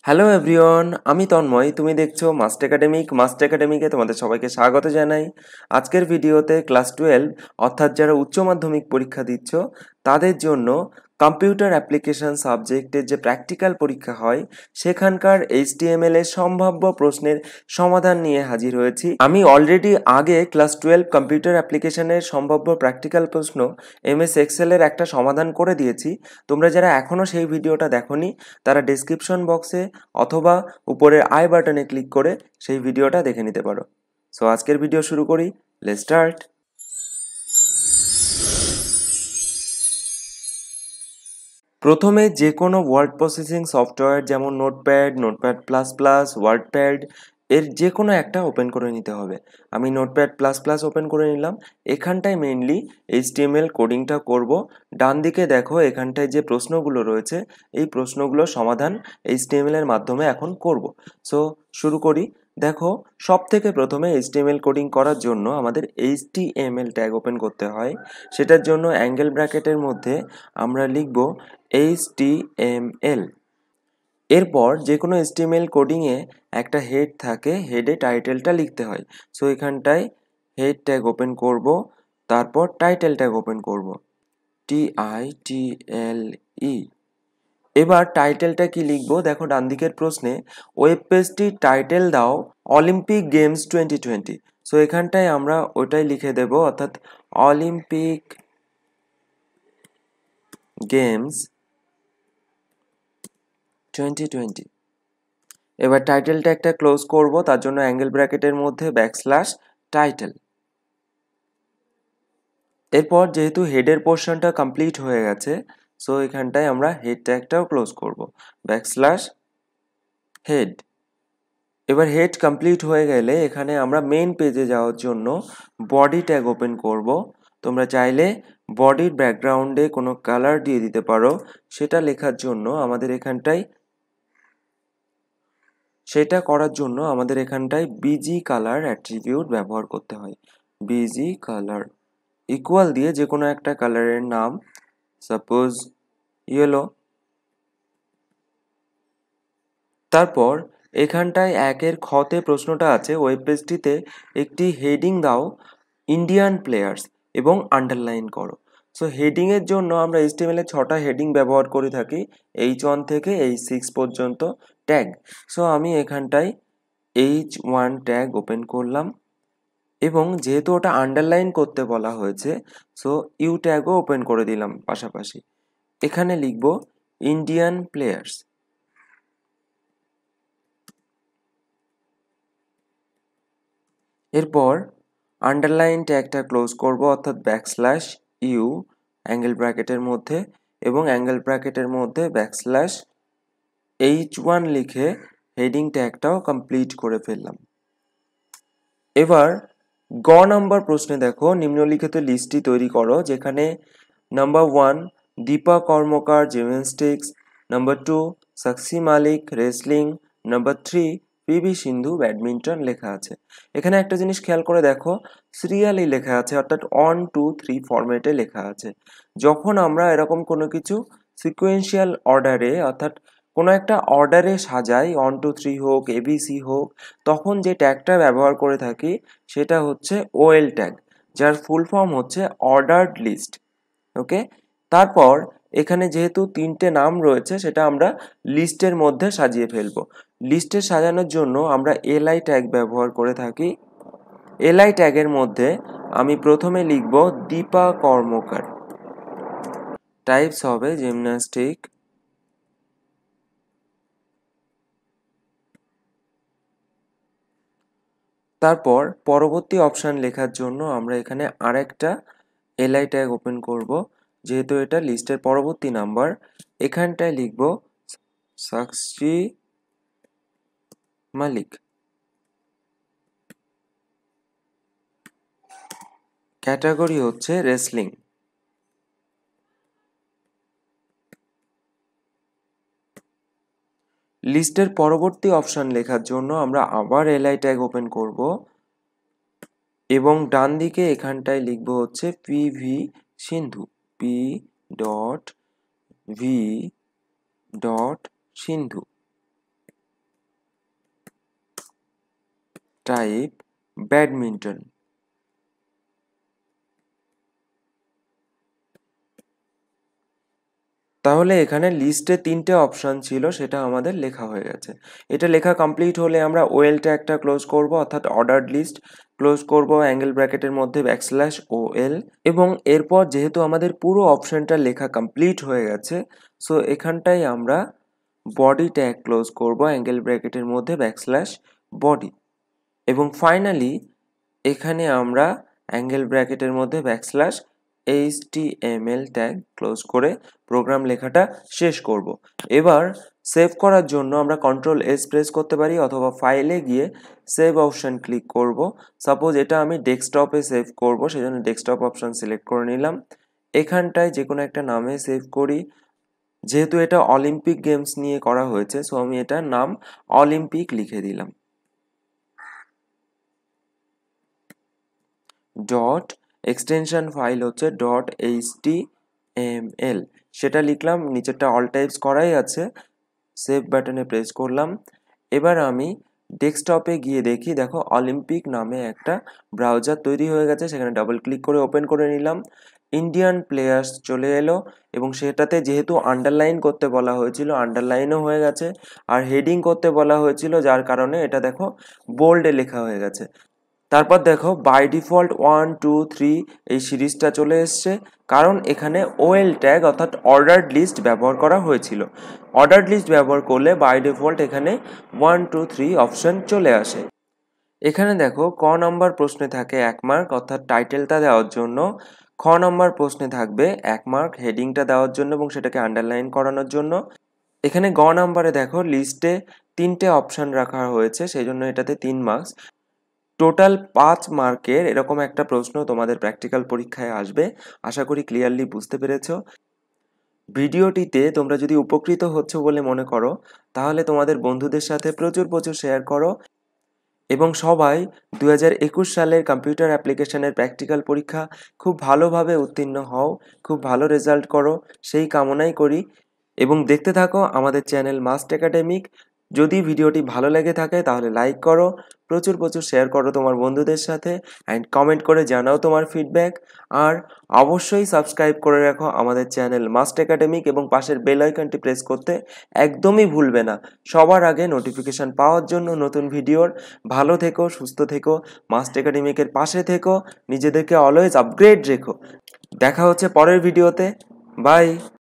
Hello everyone, আমি তন্ময়। তুমি দেখছো masTechaDemic। masTechaDemic-এ তোমাদের সবাইকে স্বাগত জানাই। আজকের ভিডিওতে ক্লাস 12 অর্থাৎ যারা উচ্চ মাধ্যমিক পরীক্ষা দিচ্ছ তাদের জন্য কম্পিউটার অ্যাপ্লিকেশন সাবজেক্টের যে প্র্যাকটিক্যাল পরীক্ষা হয় সেখানকার HTML এর সম্ভাব্য প্রশ্নের সমাধান নিয়ে হাজির হয়েছি। আমি অলরেডি আগে ক্লাস 12 কম্পিউটার অ্যাপ্লিকেশনের সম্ভাব্য প্র্যাকটিক্যাল প্রশ্ন MS Excel এর একটা সমাধান করে দিয়েছি। তোমরা যারা এখনও সেই ভিডিওটা দেখোনি তারা ডেসক্রিপশন বক্সে অথবা উপরের আই বাটনে ক্লিক করে সেই ভিডিওটা দেখে নিতে পারো। সো আজকের ভিডিও শুরু করি। Let's start. প্রথমে যে কোনো ওয়ার্ড প্রসেসিং সফটওয়্যার যেমন notepad, notepad plus plus, WordPad এর যে কোনো একটা ওপেন করে নিতে হবে। আমি নোটপ্যাড প্লাস প্লাস ওপেন করে নিলাম। এখানটায় মেইনলি HTML কোডিংটা করব। ডান দিকে দেখো এখানটায় যে প্রশ্নগুলো রয়েছে এই প্রশ্নগুলোর সমাধান HTML এর মাধ্যমে এখন করব। সো শুরু করি। দেখো সব থেকে প্রথমে HTML কোডিং করার জন্য আমাদের HTML ট্যাগ ওপেন করতে হয়। সেটার জন্য অ্যাঙ্গেল ব্র্যাকেটের মধ্যে আমরা লিখব HTML। এরপর যে কোনো HTML কোডিংয়ে একটা হেড থাকে, হেডে টাইটেলটা লিখতে হয়। সো এখানটায় হেড ট্যাগ ওপেন করব, তারপর টাইটেল ট্যাগ ওপেন করব, TITLE। এবার টাইটেলটা কি লিখবো দেখো ডান দিকের প্রশ্নে, ওয়েব পেজটির টাইটেল দাও অলিম্পিক গেমস 2020। সো এখানটায় আমরা ওটাই লিখে দেব, অর্থাৎ অলিম্পিক গেমস 2020। এবার টাইটেলটা একটা ক্লোজ করব, তার জন্য অ্যাঙ্গেল ব্র্যাকেটের মধ্যে \টাইটেল। এরপর যেহেতু হেডের পোর্শনটা কমপ্লিট হয়ে গেছে, সো এখানটায় আমরা হেড ট্যাগটাও ক্লোজ করব, \হেড। এবার হেড কমপ্লিট হয়ে গেলে এখানে আমরা মেইন পেজে যাওয়ার জন্য বডি ট্যাগ ওপেন করব। তোমরা চাইলে বডির ব্যাকগ্রাউন্ডে কোনো কালার দিয়ে দিতে পারো। সেটা লেখার জন্য আমাদের এখানটায় সেটা করার জন্য আমাদের এখানটায় বিজি কালার অ্যাট্রিবিউট ব্যবহার করতে হয়। বিজি কালার ইকুয়াল দিয়ে যে কোনো একটা কালারের নাম, সাপোজ ইয়েলো। তারপর এখানটায় একের খতে প্রশ্নটা আছে, ওয়েব পেজটিতে একটি হেডিং দাও ইন্ডিয়ান প্লেয়ার্স এবং আন্ডারলাইন করো। সো হেডিংয়ের জন্য আমরা HTML এ 6টা হেডিং ব্যবহার করে থাকি, H1 থেকে H6 পর্যন্ত ট্যাগ। সো আমি এখানটায় H1 ট্যাগ ওপেন করলাম এবং যেহেতু ওটা আন্ডারলাইন করতে বলা হয়েছে, সো ইউ ট্যাগও ওপেন করে দিলাম পাশাপাশি। এখানে লিখব ইন্ডিয়ান প্লেয়ার্স। এরপর আন্ডারলাইন ট্যাগটা ক্লোজ করব, অর্থাৎ \ইউ অ্যাঙ্গেল ব্র্যাকেটের মধ্যে এবং অ্যাঙ্গেল ব্র্যাকেটের মধ্যে \H1 লিখে হেডিং ট্যাগটাও কমপ্লিট করে ফেললাম। এবার গ নাম্বার প্রশ্নে দেখো নিম্নলিখিত লিস্টটি তৈরি করো, যেখানে number 1 Dipa Karmakar gymnastics, number 2 সাক্ষী মালিক রেসলিং, নাম্বার 3 PV সিন্ধু ব্যাডমিন্টন লেখা আছে। এখানে একটা জিনিস খেয়াল করে দেখো, সিরিয়ালি লেখা আছে, অর্থাৎ 1 2 3 ফরম্যাটে লেখা আছে। যখন আমরা এরকম কোনো কিছু সিকোয়েন্সিয়াল অর্ডারে অর্থাৎ কোনো একটা অর্ডারে সাজাই, 1 2 3 হোক, ABC হোক, তখন যে ট্যাগটা ব্যবহার করে থাকি সেটা হচ্ছে OL ট্যাগ, যার ফুল ফর্ম হচ্ছে অর্ডার্ড লিস্ট। ওকে, তারপর এখানে যেহেতু 3টে নাম রয়েছে সেটা আমরা লিস্টের মধ্যে সাজিয়ে ফেলবো। লিস্টে সাজানোর জন্য আমরা LI ট্যাগ ব্যবহার করে থাকি। LI ট্যাগের মধ্যে আমি প্রথমে লিখব দীপা কর্মকার, টাইপস হবে জিমন্যাস্টিক, তারপর পরবর্তী অপশান লেখার জন্য আমরা এখানে আরেকটা LI ট্যাগ ওপেন করব, যেহেতু এটা লিস্টের পরবর্তী নাম্বার। এখানটায় লিখব সাক্ষী মালিক, ক্যাটাগরি হচ্ছে রেসলিং। লিস্টের পরবর্তী অপশান লেখার জন্য আমরা আবার LI ট্যাগ ওপেন করব এবং ডান দিকে এখানটায় লিখব হচ্ছে PV Sindhu, P.V. Sindhu. Type badminton. তাহলে এখানে লিস্টে 3টে অপশন ছিল, সেটা আমাদের লেখা হয়ে গেছে। এটা লেখা কমপ্লিট হলে আমরা ওএল ট্যাগটা ক্লোজ করব, অর্থাৎ অর্ডারড লিস্ট ক্লোজ করব অ্যাঙ্গেল ব্র্যাকেটের মধ্যে \OL। এবং এরপর যেহেতু আমাদের পুরো অপশনটা লেখা কমপ্লিট হয়ে গেছে, সো এখানটাই আমরা বডি ট্যাগ ক্লোজ করব অ্যাঙ্গেল ব্র্যাকেটের মধ্যে \body। এবং ফাইনালি এখানে আমরা অ্যাঙ্গেল ব্র্যাকেটের মধ্যে \HTML ট্যাগ ক্লোজ করে প্রোগ্রাম লেখাটা শেষ করব। এবার সেভ করার জন্য আমরা Ctrl+S প্রেস করতে পারি, অথবা ফাইলে গিয়ে সেভ অপশন ক্লিক করব। সাপোজ এটা আমি ডেস্কটপে সেভ করব, সেজন্য ডেস্কটপ অপশন সিলেক্ট করে নিলাম। এখানটায় যে কোনো একটা নামে সেভ করি। যেহেতু এটা অলিম্পিক গেমস নিয়ে করা হয়েছে, সো আমি এটার নাম অলিম্পিক লিখে দিলাম। ডট এক্সটেনশন ফাইল হচ্ছে .html, সেটা লিখলাম। নিচেরটা অল টাইপস করাই আছে, সেভ বাটনে প্রেস করলাম। এবার আমি ডেস্কটপে গিয়ে দেখি, দেখো অলিম্পিক নামে একটা ব্রাউজার তৈরি হয়ে গেছে। সেখানে ডাবল ক্লিক করে ওপেন করে নিলাম। ইন্ডিয়ান প্লেয়ার্স চলে এলো এবং সেটাতে যেহেতু আন্ডারলাইন করতে বলা হয়েছিল, আন্ডারলাইনও হয়ে গেছে। আর হেডিং করতে বলা হয়েছিল, যার কারণে এটা দেখো বোল্ডে লেখা হয়ে গেছে। তারপর দেখো বাই ডিফল্ট 1 2 3 এই সিরিজটা চলে এসছে, কারণ এখানে ওএল ট্যাগ অর্থাৎ অর্ডারড লিস্ট ব্যবহার করা হয়েছিল। অর্ডারড লিস্ট ব্যবহার করলে বাই ডিফল্ট এখানে 1 2 3 অপশন চলে আসে। এখানে দেখো ক নম্বর প্রশ্নে থাকে 1 মার্ক, অর্থাৎ টাইটেলটা দেওয়ার জন্য। খ নম্বর প্রশ্নে থাকবে 1 মার্ক হেডিংটা দেওয়ার জন্য এবং সেটাকে আন্ডারলাইন করানোর জন্য। এখানে গ নম্বরে দেখো লিস্টে 3টে অপশন রাখা হয়েছে, সেই জন্য এটাতে 3 মার্কস। টোটাল 5 মার্কের এরকম একটা প্রশ্ন তোমাদের প্র্যাকটিক্যাল পরীক্ষায় আসবে। আশা করি ক্লিয়ারলি বুঝতে পেরেছো। ভিডিওটিতে তোমরা যদি উপকৃত হচ্ছ বলে মনে করো, তাহলে তোমাদের বন্ধুদের সাথে প্রচুর শেয়ার করো এবং সবাই 2021 সালের কম্পিউটার অ্যাপ্লিকেশনের প্র্যাকটিক্যাল পরীক্ষা খুব ভালোভাবে উত্তীর্ণ হও, খুব ভালো রেজাল্ট করো, সেই কামনাই করি। এবং দেখতে থাকো আমাদের চ্যানেল masTechaDemic। যদি ভিডিওটি ভালো লেগে থাকে তাহলে লাইক করো, প্রচুর শেয়ার করো তোমার বন্ধুদের সাথে, অ্যান্ড কমেন্ট করে জানাও তোমার ফিডব্যাক। আর অবশ্যই সাবস্ক্রাইব করে রাখো আমাদের চ্যানেল masTechaDemic এবং পাশের বেল আইকনটি প্রেস করতে একদমই ভুলবে না, সবার আগে নোটিফিকেশন পাওয়ার জন্য নতুন ভিডিওর। ভালো থেকো, সুস্থ থেকো, masTechaDemic-এর পাশে থেকো, নিজেদেরকে অলওয়েজ আপগ্রেড রেখো। দেখা হচ্ছে পরের ভিডিওতে। বাই।